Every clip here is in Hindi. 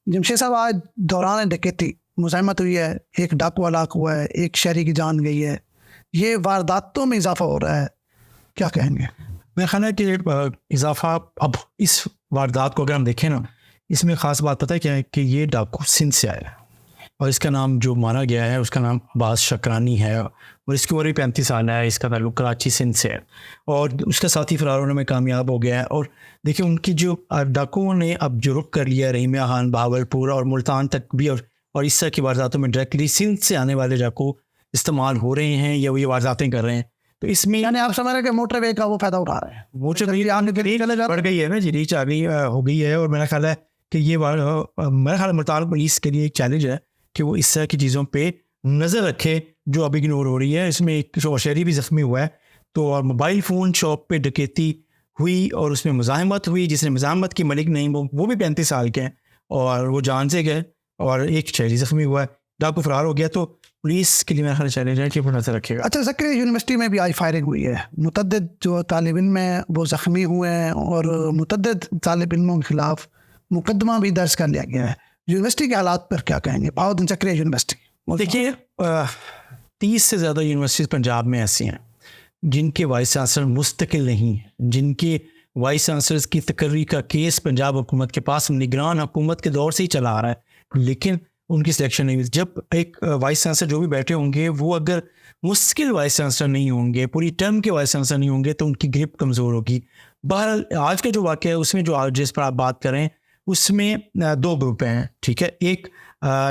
जमशेद साहब, आज दौरान डकैती मुज़ाहमत हुई है, एक डाकू हलाक हुआ है, एक शहरी की जान गई है, ये वारदातों में इजाफा हो रहा है, क्या कहेंगे? मेरा ख्याल है कि इजाफा अब इस वारदात को अगर हम देखें ना, इसमें ख़ास बात पता है क्या है कि ये डाकू सिंध से आया है और इसका नाम जो माना गया है उसका नाम अब्बास शकरानी है और इसकी उम्र भी 35 साल है। इसका ताल्लुक कराची सिंध से है और उसका साथी फ़रार होने में कामयाब हो गया है। और देखिए उनकी जो डाकुओं ने अब जो रुख कर लिया रहीमिया खान, भावलपुर और मुल्तान तक भी और इस तरह की वारदातों में डायरेक्टली सिंध से आने वाले डाकू इस्तेमाल हो रहे हैं या वो ये वारदातें कर रहे हैं। तो इसमें यानी आप समझ रहे हैं कि मोटरवे का वो फ़ायदा उठा रहे हैं, मोटरवे बढ़ गई है ना जी, रीच आ गई हो गई है। और मेरा ख्याल है कि ये मेरा ख्याल मुल्तान पुलिस के लिए एक चैलेंज है कि वो इस तरह की चीज़ों पे नज़र रखे जो अब इग्नोर हो रही है। इसमें एक शहरी भी ज़ख्मी हुआ है। तो और मोबाइल फ़ोन शॉप पे डकैती हुई और उसमें मुज़ाहमत हुई, जिसने मुज़ाहमत की मलिक नहीं, वो भी 35 साल के हैं और वो जान से गए और एक शहरी ज़ख्मी हुआ है, डाकू फरार हो गया। तो पुलिस के लिए मेरा ख्याल चैलेंज है कि वो नज़र रखेगा। अच्छा, ज़क्रिया यूनिवर्सिटी में भी आज फायरिंग हुई है, मुतद्दिद जो तालिब इल्म हैं वो ज़ख्मी हुए हैं और मुतद्दिद तालिब इल्मों के ख़िलाफ़ मुकदमा भी दर्ज कर लिया गया है। यूनिवर्सिटी के हालात पर क्या कहेंगे? बहुत ज़क्रिया यूनिवर्सिटी, देखिए 30 से ज़्यादा यूनिवर्सिटीज़ पंजाब में ऐसी हैं जिनके वाइस चांसलर मुस्तकिल नहीं हैं, जिनके वाइस चांसलर्स की तकर्री का केस पंजाब हुकूमत के पास निगरान हुकूमत के दौर से ही चला आ रहा है, लेकिन उनकी सिलेक्शन नहीं हुई। जब एक वाइस चांसलर जो भी बैठे होंगे वो अगर मुश्किल वाइस चांसलर नहीं होंगे, पूरी टर्म के वाइस चांसलर नहीं होंगे, तो उनकी ग्रिप कमज़ोर होगी। बहरहाल आज का जो वाक़या है उसमें जो जिस पर आप बात करें उसमें 2 ग्रुप हैं, ठीक है। एक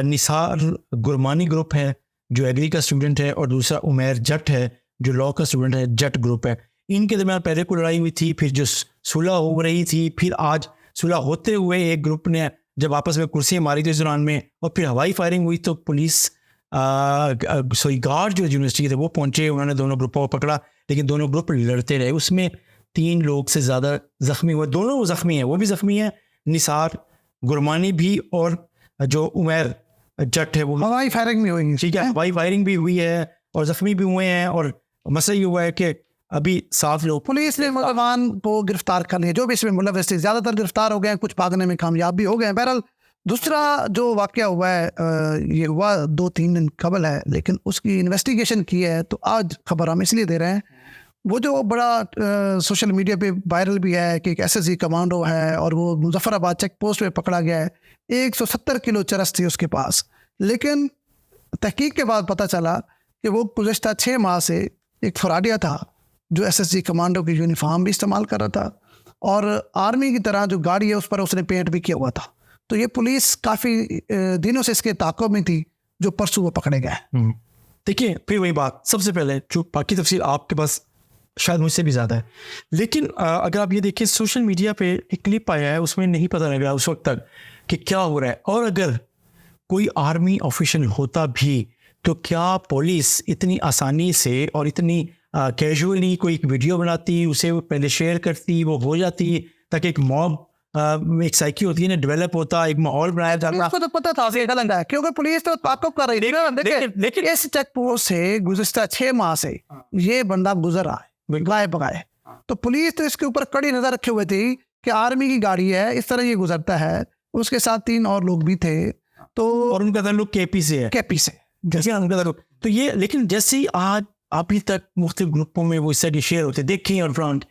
निसार गुरमानी ग्रुप है जो एग्री का स्टूडेंट है और दूसरा उमैर जट है जो लॉ का स्टूडेंट है, जट ग्रुप है। इनके दरमियान पहले को लड़ाई हुई थी, फिर जो सुलह हो रही थी, फिर आज सुलह होते हुए एक ग्रुप ने जब आपस में कुर्सियाँ मारी थी इस दौरान में और फिर हवाई फायरिंग हुई तो पुलिस गार्ड जो यूनिवर्सिटी थे वो पहुँचे, उन्होंने दोनों ग्रुपों को पकड़ा, लेकिन दोनों ग्रुप लड़ते रहे। उसमें 3 लोग से ज़्यादा ज़ख्मी हुए, दोनों ज़ख्मी हैं, वो भी ज़ख्मी हैं, निसार गुरमानी भी और जो उमैर जट है वो। हवाई फायरिंग भी हुई, ठीक है, हवाई फायरिंग भी हुई है और ज़ख्मी भी हुए हैं। और मसला ये हुआ है कि अभी 7 लोग पुलिस ने मुलज़मान को गिरफ्तार कर लिया, जो भी इसमें मुलव्वस थे, ज़्यादातर गिरफ्तार हो गए हैं, कुछ भागने में कामयाब भी हो गए हैं। बहरहाल दूसरा जो वाक़या हुआ है ये हुआ 2-3 दिन कबल है, लेकिन उसकी इन्वेस्टिगेशन की है तो आज खबर हम इसलिए दे रहे हैं। वो जो बड़ा सोशल मीडिया पे वायरल भी है कि एक SSG कमांडो है और वो मुजफ्फराबाद चेक पोस्ट पे पकड़ा गया है, 170 किलो चरस थी उसके पास, लेकिन तहकीक के बाद पता चला कि वो गुज़श्ता 6 माह से एक फराडिया था जो SSG कमांडो की यूनिफॉर्म भी इस्तेमाल कर रहा था और आर्मी की तरह जो गाड़ी है उस पर उसने पेंट भी किया हुआ था। तो ये पुलिस काफ़ी दिनों से इसके ताक़ब में थी, जो परसों वो पकड़े गए। देखिए फिर वही बात, सबसे पहले जो बाकी तफसील आपके पास शायद मुझसे भी ज़्यादा है, लेकिन अगर आप ये देखिए सोशल मीडिया पे एक क्लिप आया है, उसमें नहीं पता लग रहा उस वक्त तक कि क्या हो रहा है। और अगर कोई आर्मी ऑफिशियल होता भी तो क्या पुलिस इतनी आसानी से और इतनी कैजुअली कोई एक वीडियो बनाती, उसे पहले शेयर करती, वो हो जाती, ताकि एक मॉब एक साइकी होती है ना डेवलप होता, एक माहौल बनाया जाता। तो पता था क्योंकि पुलिस तो ताक़ब कर रही थी। लेकिन इस चेक पोस्ट से गुज़श्ता 6 माह से ये बंदा गुजर रहा है गाय बगाए, तो पुलिस तो इसके ऊपर कड़ी नज़र रखे हुए थी कि आर्मी की गाड़ी है, इस तरह ये गुजरता है। उसके साथ 3 और लोग भी थे, तो और उनका ताल्लुक KP से है, KP से जैसे उनका ताल्लुक। तो ये लेकिन जैसे ही आज अभी तक मुख्तलिफ ग्रुपों में वो इस तरह के शेयर होते देखें और फ्रंट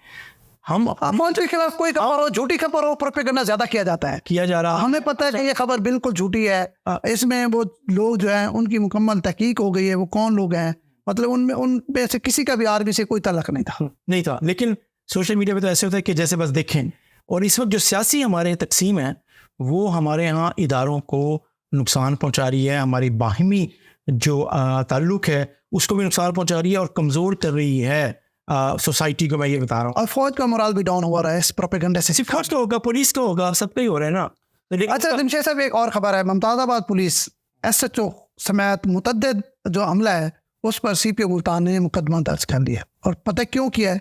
हम के खिलाफ कोई खबर हो, झूठी खबर हो, प्रोपेगेंडा ज़्यादा किया जाता है, किया जा रहा। हमें पता है कि ये खबर बिल्कुल झूठी है, इसमें वो लोग जो हैं उनकी मुकम्मल तहकीक हो गई है, वो कौन लोग हैं, मतलब उनमें से किसी का भी आर्मी से कोई तल्लक नहीं था। लेकिन सोशल मीडिया पे तो ऐसे होता है कि जैसे बस देखें। और इस वक्त जो सियासी हमारे तकसीम है वो हमारे यहाँ इदारों को नुकसान पहुँचा रही है, हमारी बाहिमी जो ताल्लुक़ है उसको भी नुकसान पहुँचा रही है और कमज़ोर कर रही है सोसाइटी को। मैं ये बता रहा हूँ, और फौज का मोराल भी डाउन हो रहा है इस प्रोपेगेंडा से। सिर्फ फौज का होगा, पुलिस का होगा, सबका ही हो रहा है ना। अच्छा जमशेद साहब, एक और खबर है, मुमताज़ाबाद पुलिस SHO समेत मुतद्दिद जो हमला है उस पर CPO मुल्तान ने मुकदमा दर्ज कर लिया। और पता क्यों किया है?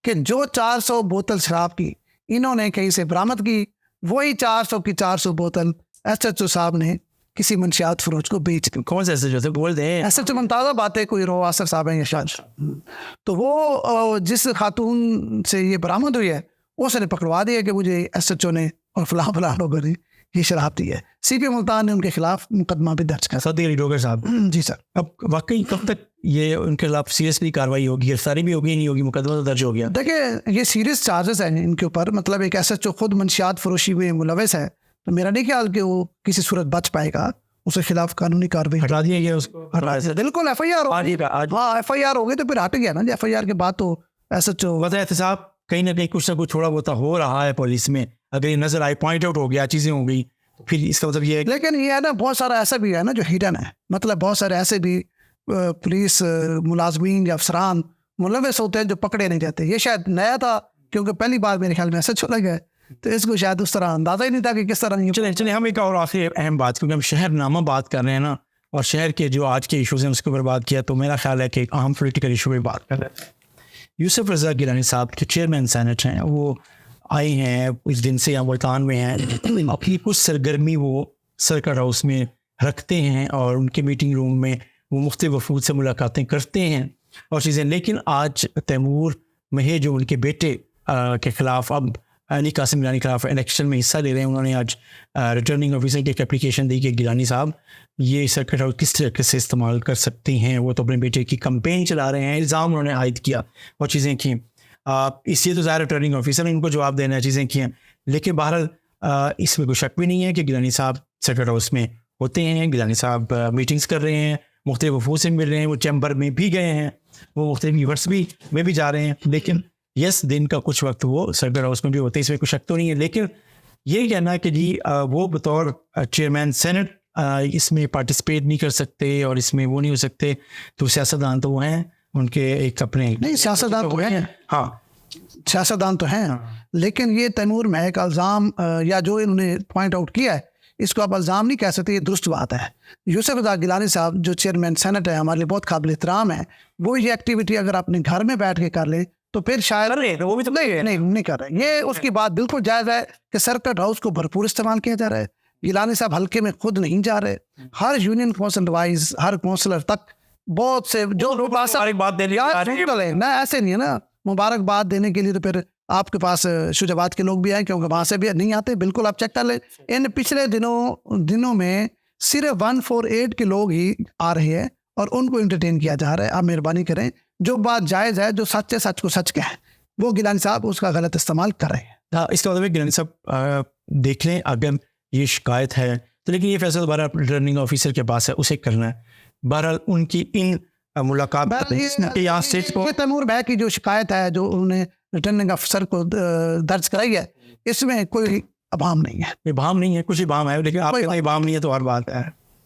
कि जो 400 बोतल शराब की इन्होंने कहीं से बरामद की, वही 400 की 400 बोतल SHO साहब ने किसी मंशियात फरोज को बेच दी। कौन से SHO थे बोल दें? SHO मुमताज़ाबाद है, कोई रो आसर साहब है या शायद। तो वो जिस खातून से ये बरामद हुई है उसने पकड़वा दिया कि मुझे SHO ने और फलां लोगों ने ये शराब दी है। CP मुल्तान ने उनके खिलाफ मुकदमा भी दर्ज किया। सदी अली डोगर साहब, जी सर। अब वाकई कब तक ये उनके खिलाफ सीरियसली कार्रवाई होगी, गिरफ्तारी भी होगी, नहीं होगी, मुकदमा तो दर्ज हो गया? देखिए ये सीरियस चार्जेस हैं इनके ऊपर, मतलब एक SHO खुद मंशियात फरोशी में मुलविस है, तो मेरा नहीं ख्याल कि वो किसी सूरत बच पाएगा, उसके खिलाफ कानूनी कार्रवाई हटा दिया गया उसको? बिल्कुल FIR हो, हाँ FIR हो गई तो फिर हट गया ना। FIR के बाद तो SHO वजह एहतसाब कहीं ना कहीं कुछ ना कुछ थोड़ा बहुत हो रहा है पुलिस में, अगर ये नजर आए, पॉइंट आउट हो गया, चीज़ें हो गई, तो फिर इसका मतलब ये है। लेकिन ये है ना, बहुत सारा ऐसा भी है ना जो हिडन है, मतलब बहुत सारे ऐसे भी पुलिस मुलाजमीन या अफसरान मुलविस होते हैं जो पकड़े नहीं जाते। ये शायद नया था क्योंकि पहली बार मेरे ख्याल में SHO लगा है, तो इसको शायद उस तरह अंदाजा ही नहीं था कि किस तरह। चले हम एक और आखिरी अहम बात, क्योंकि हम शहरनामा बात कर रहे हैं ना, और शहर के जो आज के इशूज़ हैं उसके ऊपर बात किया, तो मेरा ख्याल है कि एक अहम पोलिटिकल इशू पर बात कर रहे हैं। यूसुफ रज़ा गिलानी साहब जो चेयरमैन सेनेट हैं, वो आए हैं इस दिन से यहाँ मुल्तान में हैं, अपनी कुछ सरगर्मी वो सर्किट हाउस में रखते हैं और उनके मीटिंग रूम में वो मुख्तलिफ वफूद से मुलाकातें करते हैं और चीज़ें। लेकिन आज तैमूर महे जो उनके बेटे के ख़िलाफ़, अब अली कासिम गिलानी के खिलाफ इलेक्शन में हिस्सा ले रहे हैं, उन्होंने आज रिटर्निंग ऑफिसर की एक एप्लीकेशन दी कि गिलानी साहब ये सर्किट हाउस किस तरीके से इस्तेमाल कर सकते हैं। वो तो अपने बेटे की कंपेन चला रहे हैं, इल्ज़ाम उन्होंने आयद किया और चीज़ें की। इसलिए तो ज़ाहिर रिटर्निंग ऑफिसर ने इनको जवाब देना है, चीज़ें की हैं। लेकिन बहरहाल इसमें कोई शक भी नहीं है कि गिलानी साहब सर्किट हाउस में होते हैं, गिलानी साहब मीटिंग्स कर रहे हैं, मुख्तलिफ वफूद से मिल रहे हैं, वो चैम्बर में भी गए हैं, वो मुख्तलिफ यूनिवर्सिटी में भी जा रहे हैं। लेकिन यस, दिन का कुछ वक्त वो सर्किट हाउस में भी होते हैं, इसमें कोई शक तो नहीं है। लेकिन ये कहना है कि जी वो बतौर चेयरमैन सेनेट इसमें पार्टिसिपेट नहीं कर सकते और इसमें वो नहीं हो सकते, तो सियासतदान तो वो हैं, उनके एक अपने नहीं सियासतदान तो हैं, हाँ सियासतदान तो हैं, लेकिन ये तैमूर महक का इल्ज़ाम या जो इन्होंने पॉइंट आउट किया है, इसको आप इल्ज़ाम नहीं कह सकते, ये दुरुस्त बात है। यूसुफ रज़ा गिलानी साहब जो चेयरमैन सेनेट है, हमारे लिए बहुत काबिल एहतराम है। वो ये एक्टिविटी अगर अपने घर में बैठ के कर ले तो फिर शायद वो भी तो नहीं कर रहे। ये उसकी बात बिल्कुल जायज़ है कि सर्किट हाउस को भरपूर इस्तेमाल किया जा रहा है। गिलानी साहब हल्के में खुद नहीं जा रहे, हर यूनियन कौंसिल वाइज, हर कौंसलर तक बहुत से जो मुबारकबाद देने ना, ऐसे नहीं है ना, मुबारकबाद देने के लिए तो फिर आपके पास शुजाबाद के लोग भी आए, क्योंकि वहाँ से भी नहीं आते। बिल्कुल आप चेक कर लें, इन पिछले दिनों में सिर्फ 148 के लोग ही आ रहे हैं और उनको एंटरटेन किया जा रहा है। आप मेहरबानी करें, जो बात जायज़ है, जो सच है, सच को सच कहें। वो गिलानी साहब उसका गलत इस्तेमाल कर रहे हैं। इसका मतलब गिलानी साहब देख लें, अगर ये शिकायत है तो लेकिन ये फैसला दोबारा रिटर्निंग ऑफिसर के पास है, उसे करना है। बहरहाल उनकी इन मुलाकात यहाँ स्टेट को तैमूर महक की जो शिकायत है, जो उन्होंने रिटर्निंग ऑफिसर को दर्ज कराई है, इसमें कोई अभाम नहीं है। इबाम नहीं है, कुछ इबाम है, लेकिन आपके इबाम नहीं है तो और बात है।